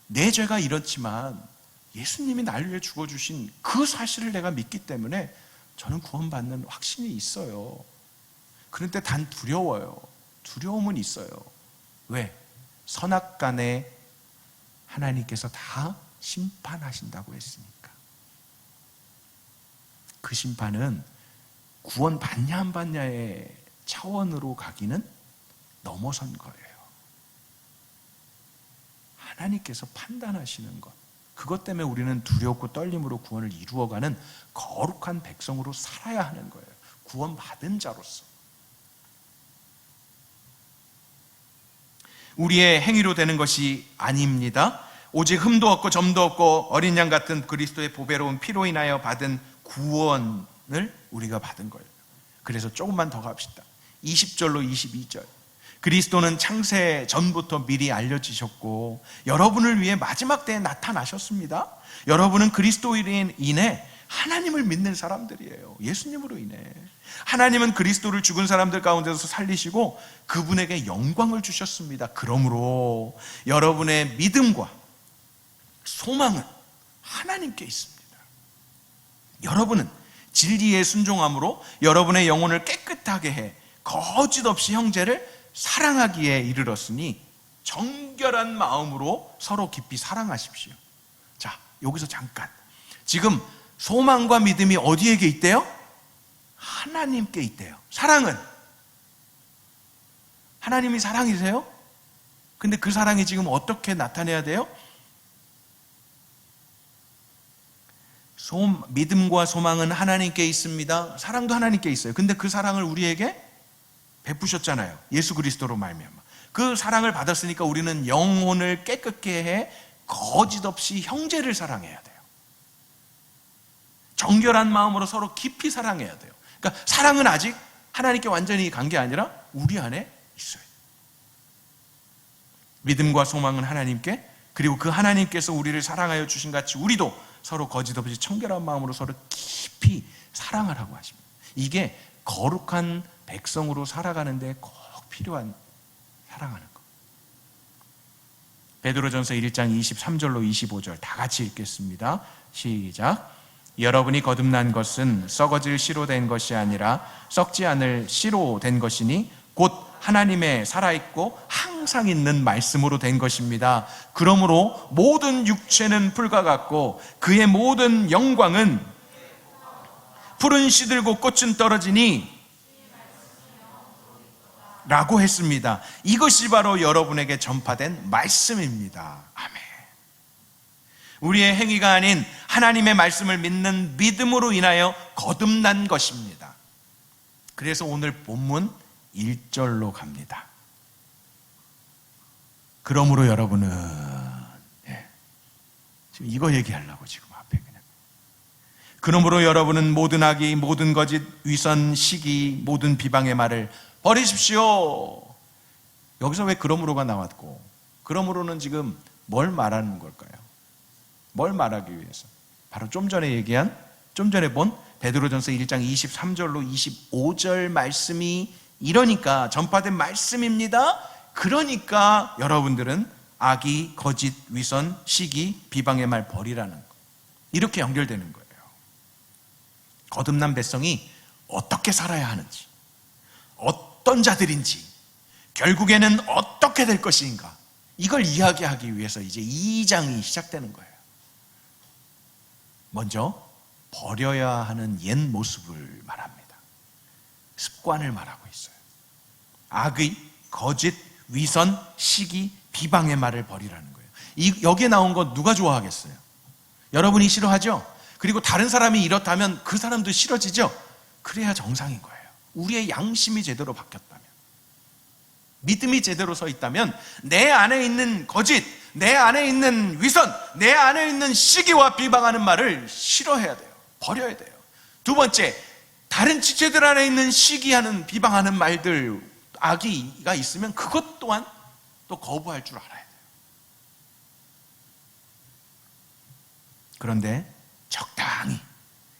내 죄가 이렇지만 예수님이 나를 위해 죽어주신 그 사실을 내가 믿기 때문에 저는 구원받는 확신이 있어요. 그런데 단 두려워요. 두려움은 있어요. 왜? 선악간에 하나님께서 다 심판하신다고 했으니까. 그 심판은 구원 받냐 안 받냐의 차원으로 가기는 넘어선 거예요. 하나님께서 판단하시는 것, 그것 때문에 우리는 두렵고 떨림으로 구원을 이루어가는 거룩한 백성으로 살아야 하는 거예요. 구원받은 자로서. 우리의 행위로 되는 것이 아닙니다. 오직 흠도 없고 점도 없고 어린 양 같은 그리스도의 보배로운 피로 인하여 받은 구원을 우리가 받은 거예요. 그래서 조금만 더 갑시다. 20절로 22절. 그리스도는 창세 전부터 미리 알려지셨고 여러분을 위해 마지막 때에 나타나셨습니다. 여러분은 그리스도로 인해 하나님을 믿는 사람들이에요. 예수님으로 인해 하나님은 그리스도를 죽은 사람들 가운데서 살리시고 그분에게 영광을 주셨습니다. 그러므로 여러분의 믿음과 소망은 하나님께 있습니다. 여러분은 진리에 순종함으로 여러분의 영혼을 깨끗하게 해 거짓 없이 형제를 사랑하기에 이르렀으니 정결한 마음으로 서로 깊이 사랑하십시오. 자, 여기서 잠깐, 지금 소망과 믿음이 어디에게 있대요? 하나님께 있대요. 사랑은 하나님이 사랑이세요? 근데 그 사랑이 지금 어떻게 나타내야 돼요? 믿음과 소망은 하나님께 있습니다. 사랑도 하나님께 있어요. 근데 그 사랑을 우리에게 베푸셨잖아요. 예수 그리스도로 말미암아. 그 사랑을 받았으니까 우리는 영혼을 깨끗게 해 거짓 없이 형제를 사랑해야 돼요. 정결한 마음으로 서로 깊이 사랑해야 돼요. 그러니까 사랑은 아직 하나님께 완전히 간 게 아니라 우리 안에 있어요. 믿음과 소망은 하나님께, 그리고 그 하나님께서 우리를 사랑하여 주신 같이 우리도 서로 거짓 없이 청결한 마음으로 서로 깊이 사랑하라고 하십니다. 이게 거룩한 백성으로 살아가는데 꼭 필요한 사랑하는 것. 베드로전서 1장 23절로 25절 다 같이 읽겠습니다. 시작. 여러분이 거듭난 것은 썩어질 씨로 된 것이 아니라 썩지 않을 씨로 된 것이니 곧 하나님의 살아있고 항상 있는 말씀으로 된 것입니다. 그러므로 모든 육체는 풀과 같고 그의 모든 영광은 푸른 씨들고 꽃은 떨어지니 라고 했습니다. 이것이 바로 여러분에게 전파된 말씀입니다. 아멘. 우리의 행위가 아닌 하나님의 말씀을 믿는 믿음으로 인하여 거듭난 것입니다. 그래서 오늘 본문 1절로 갑니다. 그러므로 여러분은, 지금 이거 얘기하려고 지금 앞에 그냥. 그러므로 여러분은 모든 악의, 모든 거짓, 위선, 시기, 모든 비방의 말을 버리십시오. 여기서 왜 그러므로가 나왔고, 그러므로는 지금 뭘 말하는 걸까요? 뭘 말하기 위해서? 바로 좀 전에 본 베드로전서 1장 23절로 25절 말씀이 이러니까 전파된 말씀입니다. 그러니까 여러분들은 악의, 거짓, 위선, 시기, 비방의 말 버리라는 거. 이렇게 연결되는 거예요. 거듭난 백성이 어떻게 살아야 하는지, 어떤 자들인지, 결국에는 어떻게 될 것인가, 이걸 이야기하기 위해서 이제 2장이 시작되는 거예요. 먼저 버려야 하는 옛 모습을 말합니다. 습관을 말하고 있어요. 악의, 거짓, 위선, 시기, 비방의 말을 버리라는 거예요. 여기에 나온 거 누가 좋아하겠어요? 여러분이 싫어하죠? 그리고 다른 사람이 이렇다면 그 사람도 싫어지죠? 그래야 정상인 거예요. 우리의 양심이 제대로 바뀌었다면, 믿음이 제대로 서 있다면 내 안에 있는 거짓, 내 안에 있는 위선, 내 안에 있는 시기와 비방하는 말을 싫어해야 돼요. 버려야 돼요. 두 번째, 다른 지체들 안에 있는 시기하는, 비방하는 말들, 악의가 있으면 그것 또한 또 거부할 줄 알아야 돼요. 그런데 적당히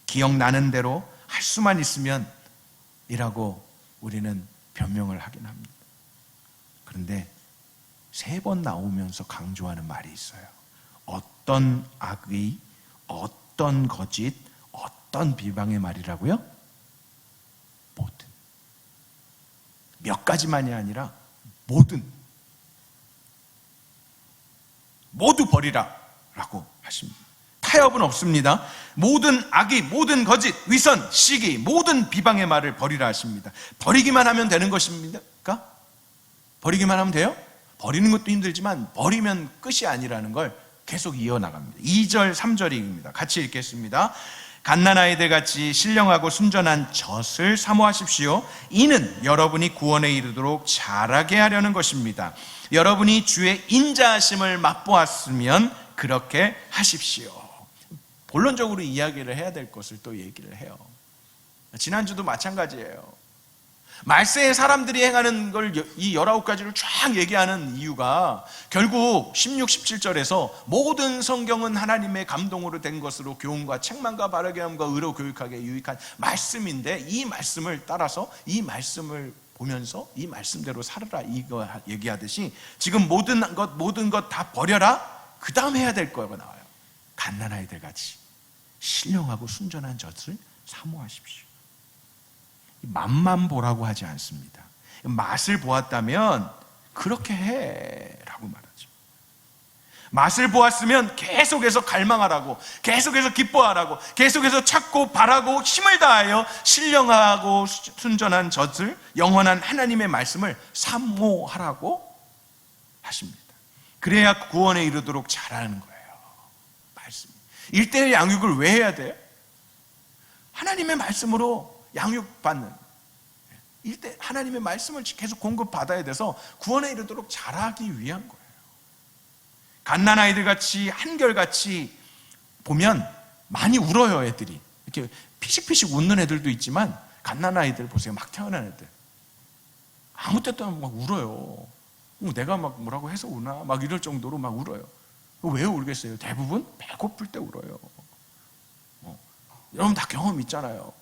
기억나는 대로 할 수만 있으면 이라고 우리는 변명을 하긴 합니다. 그런데 3번 나오면서 강조하는 말이 있어요. 어떤 악의, 어떤 거짓, 어떤 비방의 말이라고요? 모든. 몇 가지만이 아니라 모든. 모두 버리라 라고 하십니다. 타협은 없습니다. 모든 악의, 모든 거짓, 위선, 시기, 모든 비방의 말을 버리라 하십니다. 버리기만 하면 되는 것입니까? 버리기만 하면 돼요? 버리는 것도 힘들지만 버리면 끝이 아니라는 걸 계속 이어나갑니다. 2절, 3절입니다. 같이 읽겠습니다. 갓난아이들 같이 신령하고 순전한 젖을 사모하십시오. 이는 여러분이 구원에 이르도록 자라게 하려는 것입니다. 여러분이 주의 인자하심을 맛보았으면 그렇게 하십시오. 본론적으로 이야기를 해야 될 것을 또 얘기를 해요. 지난주도 마찬가지예요. 말세의 사람들이 행하는 걸 이 19가지를 쫙 얘기하는 이유가 결국 16, 17절에서 모든 성경은 하나님의 감동으로 된 것으로 교훈과 책망과 바르게 함과 의로 교육하게 유익한 말씀인데, 이 말씀을 따라서 이 말씀을 보면서 이 말씀대로 살아라, 이거 얘기하듯이 지금 모든 것 다 버려라, 그 다음 해야 될 거가 나와요. 갓난아이들 같이 신령하고 순전한 젖을 사모하십시오. 맛만 보라고 하지 않습니다. 맛을 보았다면 그렇게 해라고 말하죠. 맛을 보았으면 계속해서 갈망하라고, 계속해서 기뻐하라고, 계속해서 찾고 바라고 힘을 다하여 신령하고 순전한 젖을, 영원한 하나님의 말씀을 사모하라고 하십니다. 그래야 구원에 이르도록 잘하는 거예요. 말씀. 1대1 양육을 왜 해야 돼요? 하나님의 말씀으로 양육받는, 하나님의 말씀을 계속 공급받아야 돼서 구원에 이르도록 잘하기 위한 거예요. 갓난아이들 같이 한결같이 보면 많이 울어요. 애들이 이렇게 피식피식 웃는 애들도 있지만, 갓난아이들 보세요. 막 태어난 애들 아무 때도 막 울어요. 내가 막 뭐라고 해서 우나 막 이럴 정도로 막 울어요. 왜 울겠어요? 대부분 배고플 때 울어요. 여러분 다 경험 있잖아요.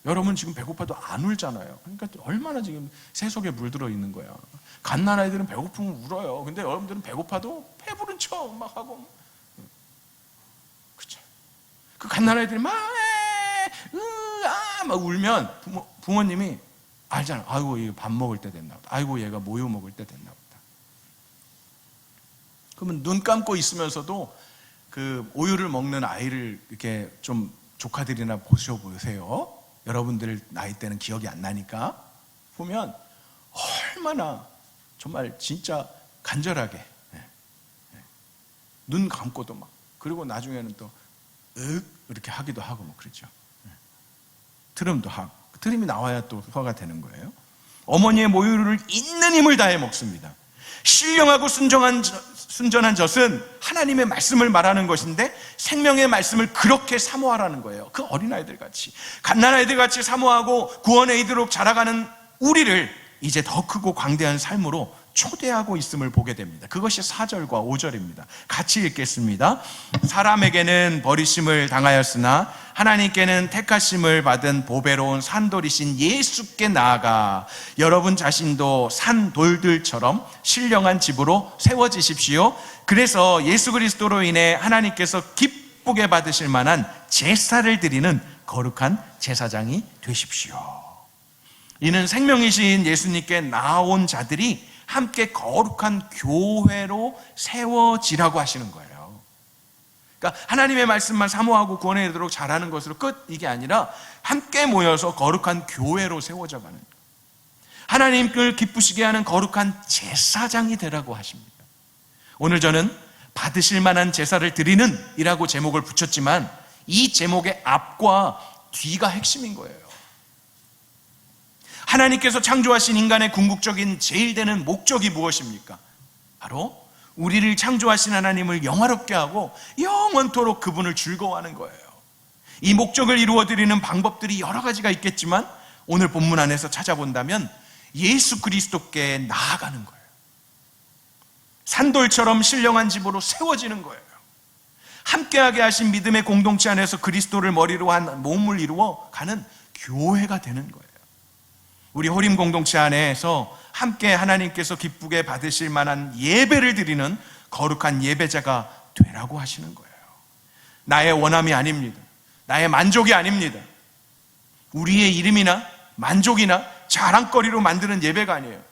여러분 지금 배고파도 안 울잖아요. 그러니까 얼마나 지금 새 속에 물들어 있는 거야. 갓난아이들은 배고프면 울어요. 근데 여러분들은 배고파도 배부른 척 막 하고, 그쵸? 그 갓난아이들이 막 울면 부모님이 알잖아. 아이고, 얘 밥 먹을 때 됐나 보다. 아이고, 얘가 모유 먹을 때 됐나 보다. 그러면 눈 감고 있으면서도 그 우유를 먹는 아이를 이렇게 좀 조카들이나 보셔보세요. 여러분들 나이 때는 기억이 안 나니까 보면 얼마나 정말 진짜 간절하게 눈 감고도 막, 그리고 나중에는 또 이렇게 하기도 하고 뭐 그러죠. 트림도 하고, 트림이 나와야 또 소화가 되는 거예요. 어머니의 모유를 있는 힘을 다해 먹습니다. 신령하고 순전한 젖은 하나님의 말씀을 말하는 것인데, 생명의 말씀을 그렇게 사모하라는 거예요. 그 어린아이들 같이, 갓난아이들 같이 사모하고 구원에 이르도록 자라가는 우리를 이제 더 크고 광대한 삶으로 초대하고 있음을 보게 됩니다. 그것이 4절과 5절입니다. 같이 읽겠습니다. 사람에게는 버리심을 당하였으나 하나님께는 택하심을 받은 보배로운 산돌이신 예수께 나아가 여러분 자신도 산돌들처럼 신령한 집으로 세워지십시오. 그래서 예수 그리스도로 인해 하나님께서 기쁘게 받으실 만한 제사를 드리는 거룩한 제사장이 되십시오. 이는 생명이신 예수님께 나온 자들이 함께 거룩한 교회로 세워지라고 하시는 거예요. 그러니까 하나님의 말씀만 사모하고 구원에 이르도록 잘하는 것으로 끝, 이게 아니라 함께 모여서 거룩한 교회로 세워져 가는, 하나님을 기쁘시게 하는 거룩한 제사장이 되라고 하십니다. 오늘 저는 받으실 만한 제사를 드리는 이라고 제목을 붙였지만, 이 제목의 앞과 뒤가 핵심인 거예요. 하나님께서 창조하신 인간의 궁극적인 제일 되는 목적이 무엇입니까? 바로 우리를 창조하신 하나님을 영화롭게 하고 영원토록 그분을 즐거워하는 거예요. 이 목적을 이루어드리는 방법들이 여러 가지가 있겠지만, 오늘 본문 안에서 찾아본다면 예수 그리스도께 나아가는 거예요. 산돌처럼 신령한 집으로 세워지는 거예요. 함께하게 하신 믿음의 공동체 안에서 그리스도를 머리로 한 몸을 이루어 가는 교회가 되는 거예요. 우리 호림 공동체 안에서 함께 하나님께서 기쁘게 받으실 만한 예배를 드리는 거룩한 예배자가 되라고 하시는 거예요. 나의 원함이 아닙니다. 나의 만족이 아닙니다. 우리의 이름이나 만족이나 자랑거리로 만드는 예배가 아니에요.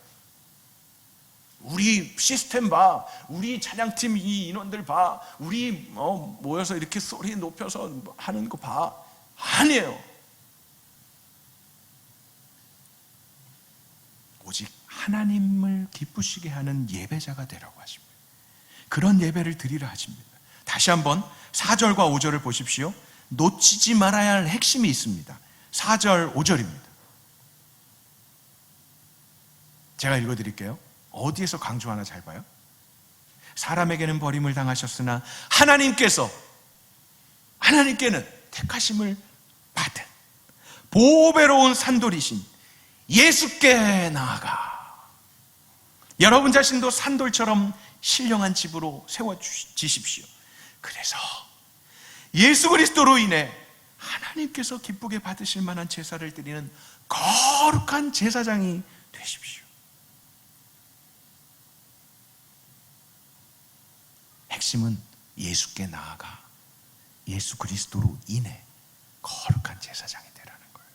우리 시스템 봐, 우리 찬양팀 이 인원들 봐, 우리 모여서 이렇게 소리 높여서 하는 거 봐. 아니에요. 오직 하나님을 기쁘시게 하는 예배자가 되라고 하십니다. 그런 예배를 드리라 하십니다. 다시 한번 4절과 5절을 보십시오. 놓치지 말아야 할 핵심이 있습니다. 4절, 5절입니다. 제가 읽어드릴게요. 어디에서 강조하나 잘 봐요. 사람에게는 버림을 당하셨으나 하나님께는 택하심을 받은 보배로운 산돌이신 예수께 나아가 여러분 자신도 산돌처럼 신령한 집으로 세워지십시오. 그래서 예수 그리스도로 인해 하나님께서 기쁘게 받으실 만한 제사를 드리는 거룩한 제사장이 되십시오. 핵심은 예수께 나아가 예수 그리스도로 인해 거룩한 제사장이 되라는 거예요.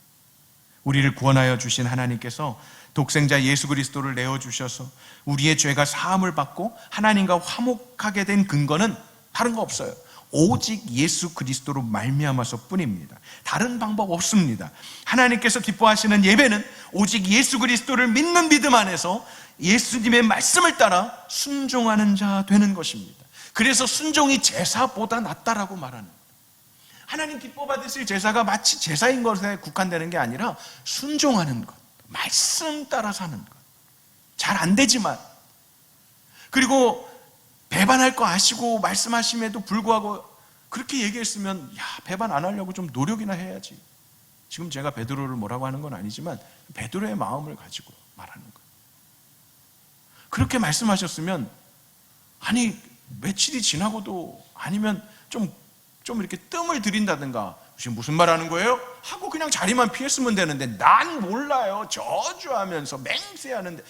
우리를 구원하여 주신 하나님께서 독생자 예수 그리스도를 내어주셔서 우리의 죄가 사함을 받고 하나님과 화목하게 된 근거는 다른 거 없어요. 오직 예수 그리스도로 말미암아서 뿐입니다. 다른 방법 없습니다. 하나님께서 기뻐하시는 예배는 오직 예수 그리스도를 믿는 믿음 안에서 예수님의 말씀을 따라 순종하는 자 되는 것입니다. 그래서 순종이 제사보다 낫다라고 말하는 거예요. 하나님 기뻐 받으실 제사가 마치 제사인 것에 국한되는 게 아니라 순종하는 것, 말씀 따라 사는 것. 잘 안 되지만, 그리고 배반할 거 아시고 말씀하심에도 불구하고 그렇게 얘기했으면 배반 안 하려고 좀 노력이나 해야지. 지금 제가 베드로를 뭐라고 하는 건 아니지만 베드로의 마음을 가지고 말하는 거예요. 그렇게 말씀하셨으면 아니 며칠이 지나고도 아니면 좀 이렇게 뜸을 들인다든가 지금 무슨 말 하는 거예요? 하고 그냥 자리만 피했으면 되는데 난 몰라요. 저주하면서 맹세하는데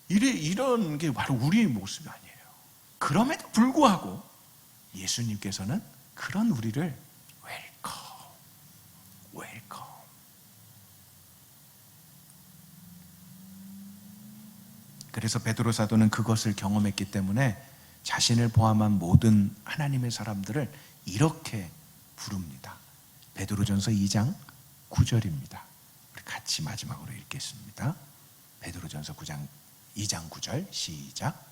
이런 게 바로 우리의 모습이 아니에요. 그럼에도 불구하고 예수님께서는 그런 우리를 웰컴. 그래서 베드로 사도는 그것을 경험했기 때문에 자신을 포함한 모든 하나님의 사람들을 이렇게 부릅니다. 베드로전서 2장 9절입니다. 우리 같이 마지막으로 읽겠습니다. 베드로전서 2장 9절 시작.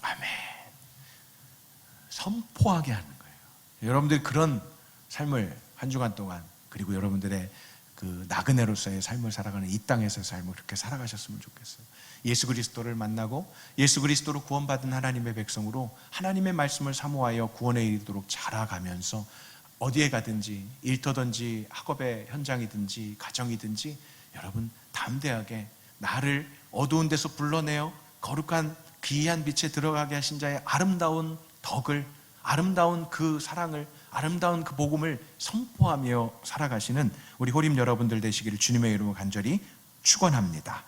아멘. 선포하게 하는 거예요. 여러분들 그런 삶을 한 주간 동안, 그리고 여러분들의 그 나그네로서의 삶을 살아가는 이 땅에서의 삶을 그렇게 살아가셨으면 좋겠어요. 예수 그리스도를 만나고 예수 그리스도로 구원받은 하나님의 백성으로 하나님의 말씀을 사모하여 구원에 이르도록 자라가면서 어디에 가든지 일터든지 학업의 현장이든지 가정이든지 여러분 담대하게 나를 어두운 데서 불러내어 거룩한 귀한 빛에 들어가게 하신 자의 아름다운 덕을, 아름다운 그 사랑을, 아름다운 그 복음을 선포하며 살아가시는 우리 호림 여러분들 되시기를 주님의 이름으로 간절히 축원합니다.